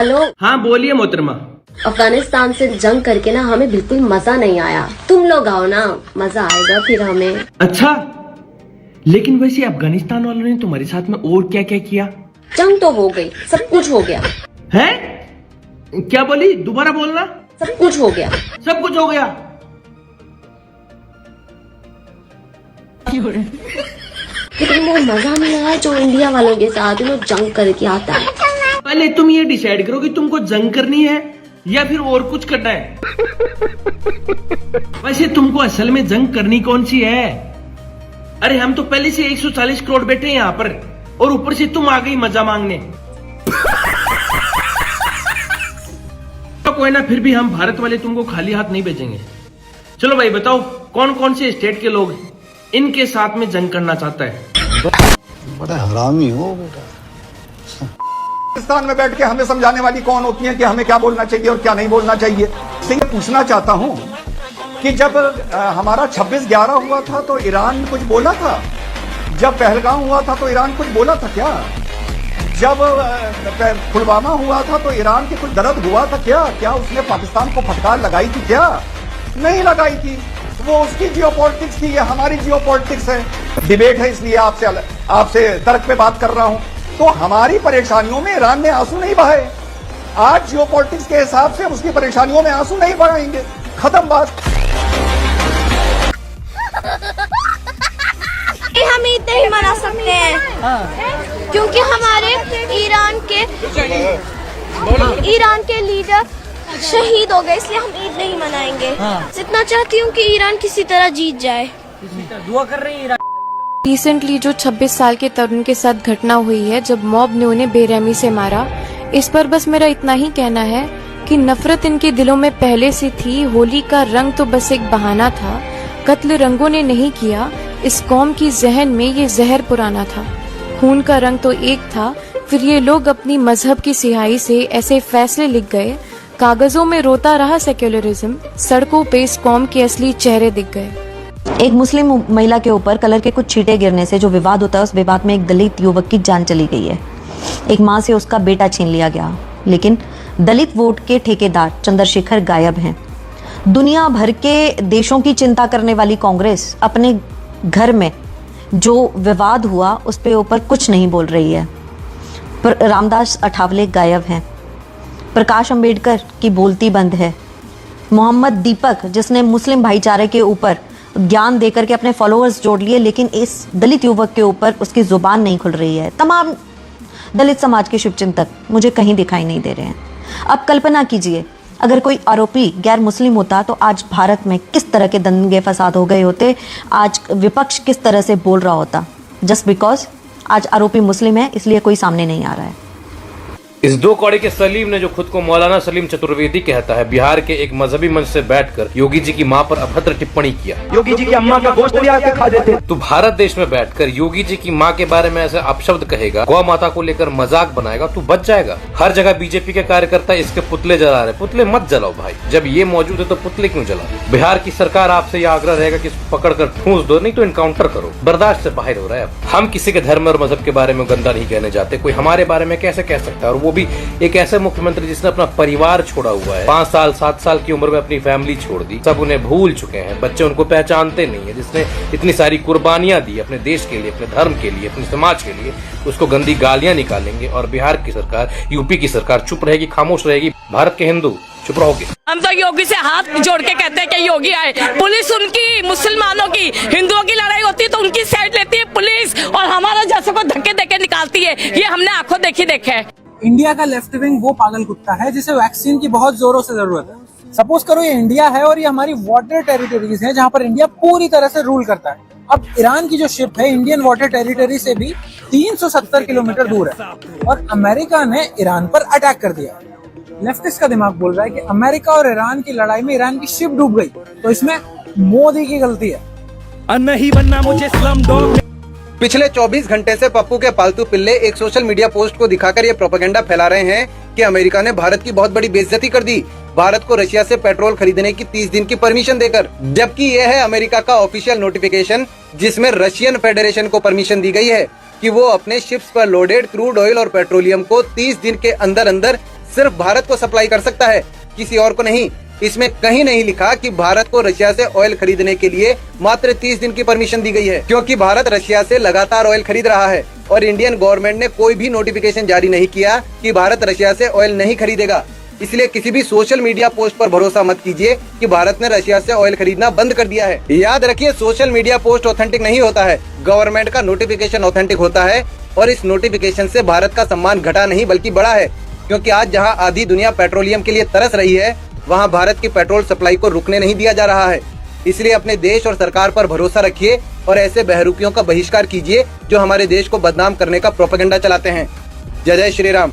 Hello. हाँ बोलिए मोहतरमा। अफगानिस्तान से जंग करके ना हमें बिल्कुल मजा नहीं आया। तुम लोग आओ ना, मजा आएगा फिर हमें। अच्छा, लेकिन वैसे अफगानिस्तान वालों ने तुम्हारे साथ में और क्या क्या किया? जंग तो हो गई, सब कुछ हो गया। है? क्या बोली? दोबारा बोलना। सब कुछ हो गया। सब कुछ हो गया। लेकिन वो मजा नहीं आया जो इंडिया वालों के साथ लोग जंग करके आता है। पहले तुम ये डिसाइड करो कि तुमको जंग करनी है या फिर और कुछ करना है। वैसे तुमको असल में जंग करनी कौन सी है? अरे हम तो पहले से 140 करोड़ बैठे हैं यहाँ पर, और ऊपर से तुम आ गई मजा मांगने। तो कोई ना, फिर भी हम भारत वाले तुमको खाली हाथ नहीं भेजेंगे। चलो भाई बताओ, कौन कौन से स्टेट के लोग इनके साथ में जंग करना चाहता है? बड़ा हरामी हो बेटा। पाकिस्तान में बैठ के हमें समझाने वाली कौन होती है कि हमें क्या बोलना चाहिए और क्या नहीं बोलना चाहिए। इसलिए ये पूछना चाहता हूं कि जब हमारा 26/11 हुआ था तो ईरान कुछ बोला था? जब पहलगाम हुआ था तो ईरान कुछ बोला था क्या? जब पुलवामा हुआ था तो ईरान के कुछ दर्द हुआ था क्या? क्या उसने पाकिस्तान को फटकार लगाई थी क्या? नहीं लगाई थी। वो उसकी जियोपॉलिटिक्स थी, ये हमारी जियोपॉलिटिक्स है। डिबेट है, इसलिए आपसे तर्क पे बात कर रहा हूं। तो हमारी परेशानियों में ईरान ने आंसू नहीं बहाए। आज जियोपॉलिटिक्स के हिसाब से उसकी परेशानियों में आंसू नहीं बहाएंगे। खत्म बात। हम ईद नहीं मना सकते हैं क्योंकि हमारे ईरान के लीडर शहीद हो गए, इसलिए हम ईद नहीं मनाएंगे। जितना चाहती हूँ कि ईरान किसी तरह जीत जाए। दुआ कर रही है। रिसेंटली जो 26 साल के तरुण के साथ घटना हुई है, जब मॉब ने उन्हें बेरहमी से मारा, इस पर बस मेरा इतना ही कहना है कि नफरत इनके दिलों में पहले से थी। होली का रंग तो बस एक बहाना था, कत्ल रंगों ने नहीं किया। इस कौम की जहन में ये जहर पुराना था। खून का रंग तो एक था, फिर ये लोग अपनी मजहब की सिहाई से ऐसे फैसले लिख गए। कागजों में रोता रहा सेक्युलरिज्म, सड़कों पे इस कौम के असली चेहरे दिख गए। एक मुस्लिम महिला के ऊपर कलर के कुछ छींटे गिरने से जो विवाद होता है, उस विवाद में एक दलित युवक की जान चली गई है। एक मां से उसका बेटा छीन लिया गया, लेकिन दलित वोट के ठेकेदार चंद्रशेखर गायब हैं। दुनिया भर के देशों की चिंता करने वाली कांग्रेस अपने घर में जो विवाद हुआ उस पे ऊपर कुछ नहीं बोल रही है। पर रामदास अठावले गायब हैं। प्रकाश अंबेडकर की बोलती बंद है। मोहम्मद दीपक, जिसने मुस्लिम भाईचारे के ऊपर ज्ञान देकर के अपने फॉलोअर्स जोड़ लिए, लेकिन इस दलित युवक के ऊपर उसकी जुबान नहीं खुल रही है। तमाम दलित समाज के शुभचिंतक मुझे कहीं दिखाई नहीं दे रहे हैं। अब कल्पना कीजिए, अगर कोई आरोपी गैर मुस्लिम होता तो आज भारत में किस तरह के दंगे फसाद हो गए होते, आज विपक्ष किस तरह से बोल रहा होता। जस्ट बिकॉज आज आरोपी मुस्लिम है, इसलिए कोई सामने नहीं आ रहा है। इस दो कौड़ी के सलीम ने, जो खुद को मौलाना सलीम चतुर्वेदी कहता है, बिहार के एक मजहबी मंच से बैठकर योगी जी की मां पर अभद्र टिप्पणी किया। योगी जी की अम्मा का गोश्त लिया के खा देते। तो भारत देश में बैठकर योगी जी की मां के बारे में ऐसे अपशब्द कहेगा, गौ माता को लेकर मजाक बनाएगा, तू बच जाएगा। हर जगह बीजेपी के कार्यकर्ता इसके पुतले जला रहे। पुतले मत जलाओ भाई, जब ये मौजूद है तो पुतले क्यों जलाओ? बिहार की सरकार आपसे यह आग्रह रहेगा कि इसको पकड़ कर ठूंस दो, नहीं तो इनकाउंटर करो। बर्दाश्त से बाहर हो रहा है। हम किसी के धर्म और मजहब के बारे में गंदा नहीं कहने जाते। कोई हमारे बारे में कैसे कह सकता है, और वो भी एक ऐसे मुख्यमंत्री जिसने अपना परिवार छोड़ा हुआ है। 5 साल 7 साल की उम्र में अपनी फैमिली छोड़ दी, सब उन्हें भूल चुके हैं, बच्चे उनको पहचानते नहीं है। जिसने इतनी सारी कुर्बानियां दी अपने देश के लिए, अपने धर्म के लिए, अपने समाज के लिए, उसको गंदी गालियां निकालेंगे और बिहार की सरकार, यूपी की सरकार चुप रहेगी, खामोश रहेगी। भारत के हिंदू चुप रहोगे। हम तो योगी से हाथ जोड़ के कहते हैं कि योगी आए। पुलिस उनकी, मुसलमानों की, हिंदुओं की लड़ाई होती है तो उनकी साइड लेती है पुलिस, और हमारा जैसे को धक्के देके निकालती है। ये हमने आंखों देखी देखे है। इंडिया का लेफ्ट विंग वो पागल कुत्ता है जिसे वैक्सीन की बहुत जोरों से जरूरत है। सपोज करो ये इंडिया है और ये हमारी वाटर टेरिटरीज है जहाँ पर इंडिया पूरी तरह से रूल करता है। अब ईरान की जो शिप है इंडियन वाटर टेरिटरी से भी 370 किलोमीटर दूर है, और अमेरिका ने ईरान पर अटैक कर दिया। लेफ्टिस्ट का दिमाग बोल रहा है कि अमेरिका और ईरान की लड़ाई में ईरान की शिप डूब गई, तो इसमें मोदी की गलती है। नहीं बनना मुझे स्लमडॉग। पिछले 24 घंटे से पप्पू के पालतू पिल्ले एक सोशल मीडिया पोस्ट को दिखाकर ये प्रोपेगेंडा फैला रहे हैं कि अमेरिका ने भारत की बहुत बड़ी बेइज्जती कर दी, भारत को रशिया से पेट्रोल खरीदने की 30 दिन की परमिशन देकर। जबकि यह है अमेरिका का ऑफिशियल नोटिफिकेशन, जिसमें रशियन फेडरेशन को परमिशन दी गई है कि वो अपने शिप्स पर लोडेड क्रूड ऑयल और पेट्रोलियम को 30 दिन के अंदर अंदर सिर्फ भारत को सप्लाई कर सकता है, किसी और को नहीं। इसमें कहीं नहीं लिखा कि भारत को रशिया से ऑयल खरीदने के लिए मात्र 30 दिन की परमिशन दी गई है, क्योंकि भारत रशिया से लगातार ऑयल खरीद रहा है और इंडियन गवर्नमेंट ने कोई भी नोटिफिकेशन जारी नहीं किया कि भारत रशिया से ऑयल नहीं खरीदेगा। इसलिए किसी भी सोशल मीडिया पोस्ट पर भरोसा मत कीजिए कि भारत ने रशिया से ऑयल खरीदना बंद कर दिया है। याद रखिए, सोशल मीडिया पोस्ट ऑथेंटिक नहीं होता है, गवर्नमेंट का नोटिफिकेशन ऑथेंटिक होता है। और इस नोटिफिकेशन से भारत का सम्मान घटा नहीं बल्कि बढ़ा है, क्योंकि आज जहां आधी दुनिया पेट्रोलियम के लिए तरस रही है, वहां भारत की पेट्रोल सप्लाई को रुकने नहीं दिया जा रहा है। इसलिए अपने देश और सरकार पर भरोसा रखिए और ऐसे बहरूपियों का बहिष्कार कीजिए जो हमारे देश को बदनाम करने का प्रोपेगेंडा चलाते हैं। जय जय श्री राम।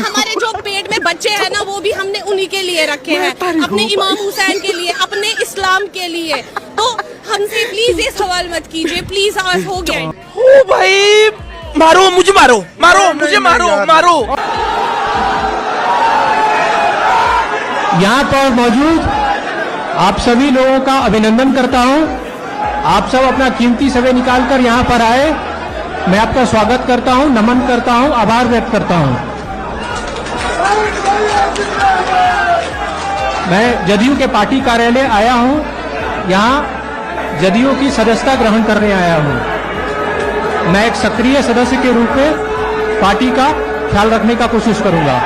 हमारे जो पेट में बच्चे हैं ना, वो भी हमने उन्हीं के लिए रखे हैं, अपने इमाम हुसैन के लिए, अपने इस्लाम के लिए। तो हमसे प्लीज ये सवाल मत कीजिए, प्लीज। आज हो गया। ओ भाई, मारो मुझे, मारो मारो मुझे, मारो मारो। यहाँ पर मौजूद आप सभी लोगों का अभिनंदन करता हूँ। आप सब अपना कीमती समय निकालकर यहाँ पर आए। मैं आपका स्वागत करता हूँ, नमन करता हूँ, आभार व्यक्त करता हूँ। मैं जदयू के पार्टी कार्यालय आया हूँ, यहाँ जदयू की सदस्यता ग्रहण करने आया हूँ। मैं एक सक्रिय सदस्य के रूप में पार्टी का ख्याल रखने का कोशिश करूंगा।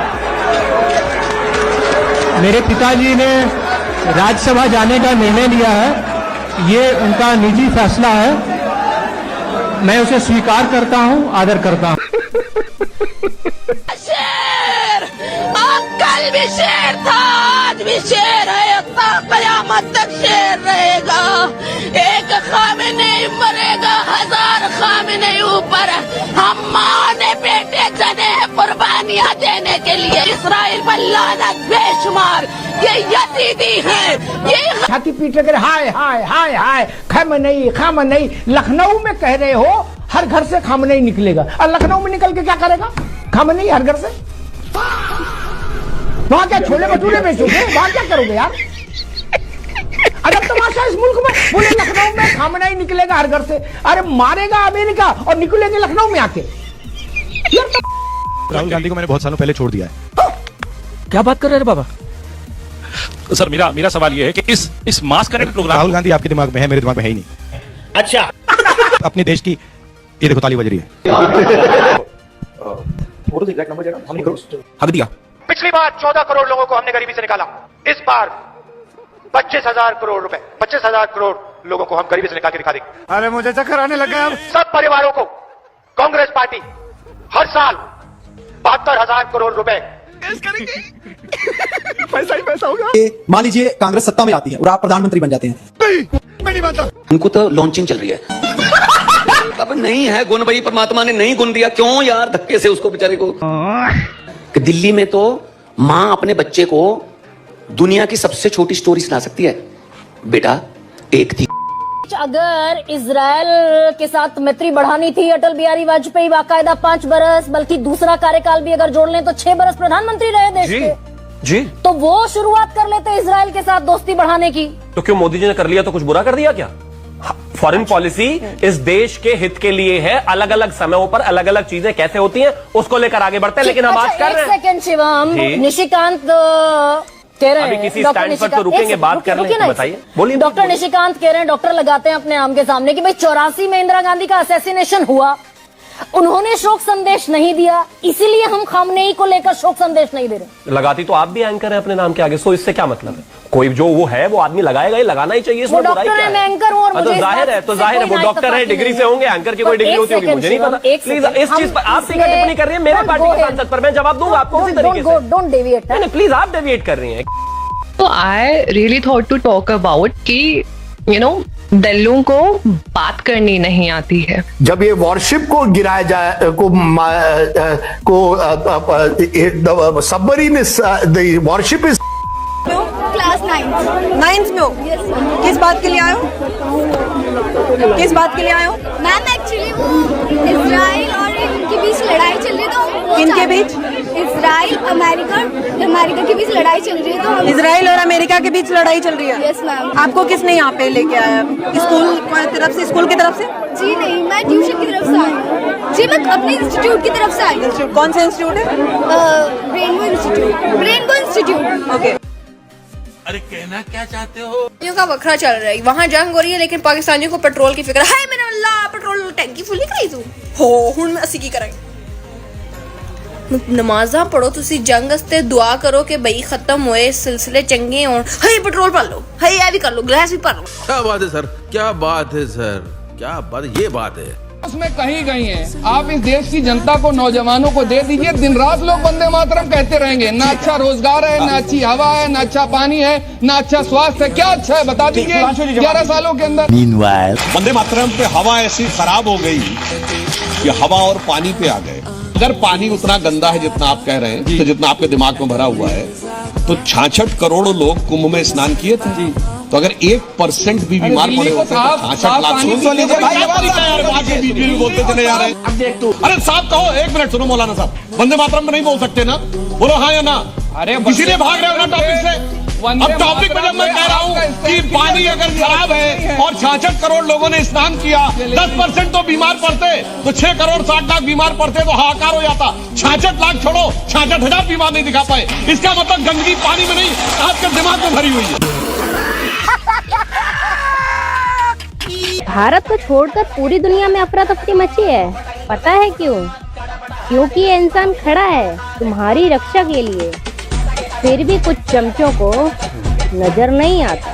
मेरे पिताजी ने राज्यसभा जाने का निर्णय लिया है, ये उनका निजी फैसला है, मैं उसे स्वीकार करता हूं, आदर करता हूं। शेर, कल भी शेर था, आज भी शेर है, क़यामत तक शेर रहेगा। एक ख़ामेनेई मरेगा, 1000 ख़ामेनेई ऊपर। हम माँ ने बेटे जने हैं कुर्बानियाँ देने के लिए। इसराइल पर लानत बेशुमार, ये यजीदी हैं, ये छाती पीट कर हाय हाय हाय हाय खामनेई खामनेई। लखनऊ में कह रहे हो हर घर से खामनेई निकलेगा, और लखनऊ में निकल के क्या करेगा खामनेई हर घर से? वहां क्या छोले भटूरे बेचोगे? वहां क्या करोगे यार? अगर तमाशा इस मुल्क में, बोले लखनऊ में खामनेई निकलेगा हर घर से। अरे मारेगा अमेरिका और निकलेंगे लखनऊ में आके। राहुल गांधी को मैंने बहुत सालों पहले छोड़ दिया है। क्या बात कर रहे हैं बाबा? सर मेरा सवाल ये है कि इस मास कनेक्ट प्रोग्राम, राहुल गांधी आपके दिमाग में है, मेरे दिमाग में है ही नहीं। अच्छा, अपने देश की ये देखो ताली बज रही है। हक दिया। पिछली बार 14 करोड़ लोगों को हमने गरीबी से निकाला, इस बार 25,000 करोड़ रुपए, 25,000 करोड़ लोगों को हम गरीबी से निकाल के दिखा देंगे। अरे मुझे चक्कर आने लगा अब। सब परिवारों को कांग्रेस पार्टी हर साल 72,000 करोड़ रुपए पैसा ही पैसा होगा। मान लीजिए कांग्रेस सत्ता में आती है और आप प्रधानमंत्री बन जाते हैं। मैं नहीं मानता। उनको तो लॉन्चिंग चल रही है। अब नहीं है गुण, भाई परमात्मा ने नहीं गुण दिया, क्यों यार धक्के से उसको बेचारे को। कि दिल्ली में तो माँ अपने बच्चे को दुनिया की सबसे छोटी स्टोरी सुना सकती है। बेटा एक थी। अगर इजराइल के साथ मैत्री बढ़ानी थी अटल बिहारी वाजपेयी बाकायदा 5 बरस, बल्कि दूसरा कार्यकाल भी अगर जोड़ लें तो 6 बरस प्रधानमंत्री रहे देश के। जी, तो वो शुरुआत कर लेते इजराइल के साथ दोस्ती बढ़ाने की। तो क्यों मोदी जी ने कर लिया तो कुछ बुरा कर दिया क्या? फॉरेन पॉलिसी इस देश के हित के लिए है। अलग अलग समयों पर अलग अलग चीजें कैसे होती हैं उसको लेकर आगे बढ़ते हैं, लेकिन हम आज कर रहे हैं। सेकंड शिवम, निशिकांत कह रहे हैं, अभी किसी स्टैंड पर तो रुकेंगे, बात कर लें, बताइए, बोलिए। डॉक्टर निशिकांत कह रहे हैं, डॉक्टर लगाते हैं अपने आम के सामने कि भाई 84 में इंदिरा गांधी का असैसिनेशन हुआ, उन्होंने शोक संदेश नहीं दिया, इसीलिए हम खामनेई को लेकर शोक संदेश नहीं दे रहे। लगाती तो आप भी एंकर हैं अपने नाम के आगे, सो इससे क्या मतलब है? कोई जो वो है वो आदमी लगाएगा ही, लगाना ही चाहिए। वो डॉक्टर है, मैं एंकर हूं, और तो जाहिर है, वो डॉक्टर है, डिग्री से होंगे, एंकर की कोई डिग्री होती होगी, मुझे नहीं पता। प्लीज इस चीज पर आप टिप्पणी कर रही है मेरे पार्टी के सांसद पर, मैं जवाब दूंगा आपको उसी तरीके से। Don't deviate. नहीं प्लीज, आप डेविएट कर रही हैं। तो I really thought to talk about कि दलों को बात करनी नहीं आती है। जब ये वॉरशिप को गिराया जाए को submarine worship is class 9th में हो। किस बात के लिए आए हो? किस बात के लिए आए हो? मैम एक्चुअली वो इजराइल और इनके बीच लड़ाई चल रही, तो किनके बीच? इसराइल अमेरिका के बीच लड़ाई चल रही है, तो इसराइल और अमेरिका के बीच लड़ाई चल रही है। Yes ma'am. आपको किसने यहाँ पे लेके आया? स्कूल की तरफ से? जी नहीं, मैं ट्यूशन की तरफ से आई हूँ। जी मैं अपने इंस्टीट्यूट की तरफ से आई हूँ। कौन सा इंस्टीट्यूट है? Rainbow institute. ओके। अरे कहना क्या चाहते हो? का वखरा चल रहा है, वहाँ जंग हो रही है, लेकिन पाकिस्तानियों को पेट्रोल की फिक्र है। मेरा अल्लाह, पेट्रोल टैंकी फुल नहीं कराई तू हो हुण मैं असी की करांगे। नमाजा पढ़ो, तुसी जंग वास्ते दुआ करो कि भाई खत्म होए, सिलसिले चंगे हों। हाय पेट्रोल भर लो, हाय ये भी कर लो, गैस भी भर लो। क्या बात है सर, क्या बात है सर, क्या बात है, ये बात है। उसमें कहीं गई है। आप इस देश की जनता को, नौजवानों को दे दीजिए, दिन रात लोग वंदे मातरम कहते रहेंगे। ना अच्छा रोजगार है, ना अच्छी हवा है, ना अच्छा पानी है, ना अच्छा स्वास्थ्य है। क्या अच्छा है बता दीजिए 11 सालों के अंदर। वंदे मातरम पे हवा ऐसी खराब हो गई कि हवा और पानी पे आ गए। अगर पानी उतना गंदा है जितना आप कह रहे हैं, तो जितना आपके दिमाग में भरा हुआ है, तो 66 करोड़ लोग कुंभ में स्नान किए थे। तो अगर 1% भी बीमार पड़े होते तो 66 लाख बोलते चले जा रहे हैं। अरे साहब कहो, 1 मिनट सुनो मौलाना साहब, वंदे मातरम में नहीं बोल सकते ना? बोलो हाँ या ना? अरे इसीलिए भाग रहे हो ना टॉपिक से। अब टॉपिक में जब मैं कह रहा हूँ कि पानी अगर खराब है और 66 करोड़ लोगों ने स्नान किया, 10% तो बीमार पड़ते, तो 6 करोड़ 60 लाख बीमार पड़ते तो हाहाकार हो जाता। 66 लाख छोड़ो, 66,000 बीमार नहीं दिखा पाए। इसका मतलब गंदगी पानी में नहीं, आपके दिमाग में भरी हुई है। भारत को छोड़कर पूरी दुनिया में अफरा तफरी मची है। पता है क्यों? क्योंकि ये इंसान खड़ा है तुम्हारी रक्षा के लिए, फिर भी कुछ चमचों को नजर नहीं आता।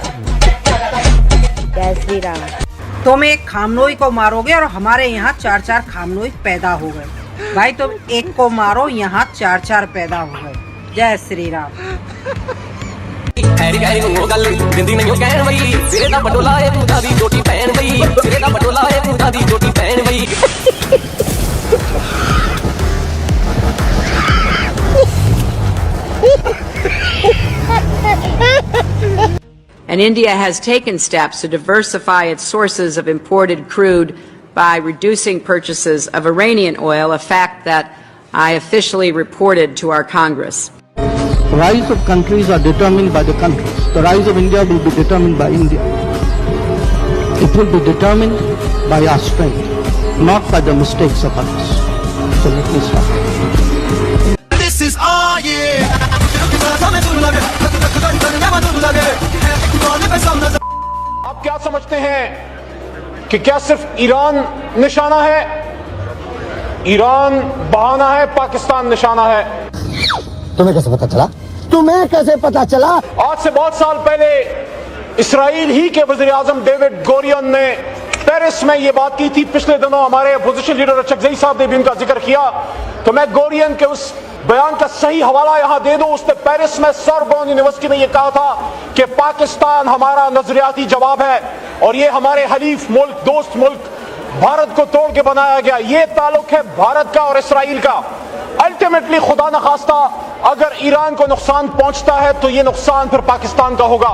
जय श्री राम। तुम एक खामनोई को मारोगे और हमारे यहाँ 4-4 खामनोई पैदा हो गए। भाई तुम एक को मारो, यहाँ 4-4 पैदा हो गए। जय Shri Ram. And India has taken steps to diversify its sources of imported crude by reducing purchases of Iranian oil, a fact that I officially reported to our Congress. The rise of countries are determined by the countries. The rise of India will be determined by India. It will be determined by our strength, not by the mistakes of others. So let me start. This is our year. आप क्या समझते हैं कि क्या सिर्फ Iran निशाना है? Iran बहाना है, पाकिस्तान निशाना है। तुम्हें कैसे पता चला? तुम्हें कैसे पता चला? आज से बहुत साल पहले इसराइल ही के वज़ीर-ए-आज़म डेविड गोरियन ने पेरिस में ये बात की थी। पिछले दिनों हमारे अपोजिशन लीडर चकजई साहब ने भी इनका जिक्र किया, तो मैं गोरियन के उस बयान का सही हवाला यहां दे दूं। उसने पेरिस में सोरबोन यूनिवर्सिटी में यह कहा था कि पाकिस्तान हमारा नजरियाती जवाब है और ये हमारे हलीफ मुल्क, दोस्त मुल्क भारत को तोड़ के बनाया गया। ये ताल्लुक है भारत का और इसराइल का। अल्टीमेटली खुदा न खास्ता अगर ईरान को नुकसान पहुंचता है तो ये नुकसान फिर पाकिस्तान का होगा।